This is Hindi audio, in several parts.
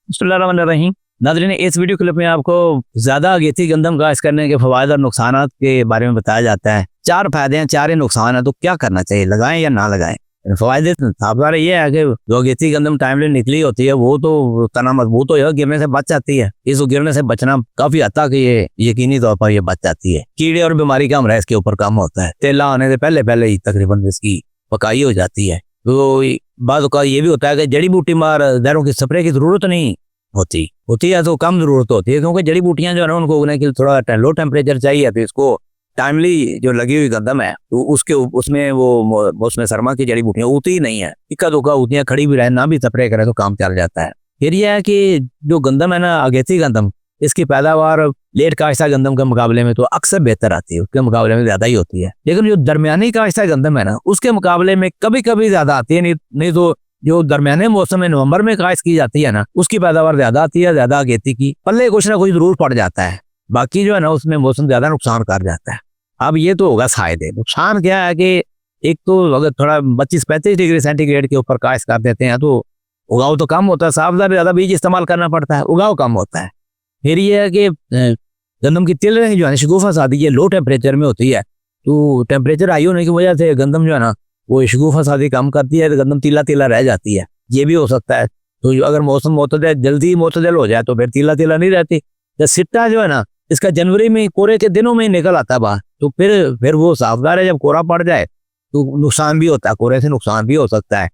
बिस्मिल्लाहिर्रहमानिर्रहीम। नाज़रीन, इस वीडियो क्लिप में आपको ज़्यादा अगेती गंदम काश्त करने के फ़वायद और नुकसानात के बारे में बताया जाता है। 4 फ़ायदे हैं, 4 ही नुकसान है, तो क्या करना चाहिए, लगाएं या ना लगाएं। फ़ायदे साफ ये है कि जो अगेती गंदम टाइमली निकली होती है वो तो तना मजबूत हो गिरने से बच जाती है। इस गिरने से बचना काफ़ी हद तक ये यकीनी तौर पर ये बच जाती है। कीड़े और बीमारी का हमला इसके ऊपर कम होता है। तेला आने से पहले पहले ही तकरीबन इसकी पकाई हो जाती है। तो बाद का ये भी होता है कि जड़ी बूटी मार जहरों की स्प्रे की ज़रूरत नहीं होती है तो कम ज़रूरत होती है, क्योंकि जड़ी बूटियां जो है ना उनको उगने के लिए थोड़ा लो टेम्परेचर चाहिए। तो इसको टाइमली जो लगी हुई गंदम है तो उसमें वो मौसम सरमा की जड़ी बूटियां उगती ही नहीं है। इक्का दुक्का उगतियां खड़ी भी रहे ना भी स्प्रे करे तो काम चल जाता है। फिर यह है कि जो गंदम है ना, अगेती गंदम, इसकी पैदावार लेट काश्ता गंदम के मुकाबले में तो अक्सर बेहतर आती है, उसके मुकाबले में ज़्यादा ही होती है। लेकिन जो दरमियानी काश्ता गंदम है ना उसके मुकाबले में कभी कभी ज़्यादा आती है, नहीं तो जो दरमियाने मौसम में नवंबर में काश्त की जाती है ना उसकी पैदावार ज़्यादा आती है, ज़्यादा अगेती की। पल्ले कुछ ना कुछ ज़रूर पड़ जाता है, बाकी जो है ना उसमें मौसम ज़्यादा नुकसान कर जाता है। अब ये तो होगा फायदे। नुकसान क्या है कि एक तो अगर थोड़ा 25-35 डिग्री सेंटीग्रेड के ऊपर काश्त कर देते हैं तो उगाव तो कम होता है, साफदार ज़्यादा बीज इस्तेमाल करना पड़ता है, उगाव कम होता है। फिर ये है कि गंदम की तिल जो है शगुफा शादी ये लो टेम्परेचर में होती है, तो टेम्परेचर हाई होने की वजह से गंदम जो है ना वो शगुफा शादी कम करती है, तो गंदम तीला तीला रह जाती है। ये भी हो सकता है। तो अगर मौसम मोतदल जल्दी मोतदल हो जाए तो फिर तीला तीला नहीं रहती। तो सिट्टा जो है ना इसका जनवरी में कोरे के दिनों में निकल आता है बाहर, तो फिर वो साफदार है। जब कोरा पड़ जाए तो नुकसान भी होता है, कोरे से नुकसान भी हो सकता है।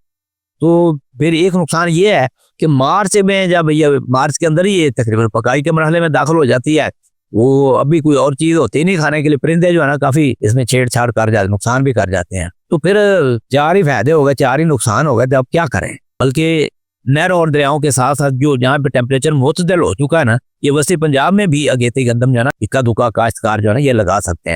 तो फिर एक नुकसान ये है कि मार्च में जब ये मार्च के अंदर ही ये तकरीबन पकाई के मरहले में दाखिल हो जाती है, वो अभी कोई और चीज़ होती नहीं खाने के लिए, परिंदे जो है ना काफ़ी इसमें छेड़छाड़ कर जाते, नुकसान भी कर जाते हैं। तो फिर 4 ही फायदे हो गए, 4 ही नुकसान हो गए, तो अब क्या करें। बल्कि नहरों और दरियाओं के साथ साथ जो जहाँ पे टेम्परेचर मुतदल हो चुका है ना, ये वसी पंजाब में भी अगेती गंदम जो है ना इक्का दुक्का काश्तकार जो है ना ये लगा सकते हैं।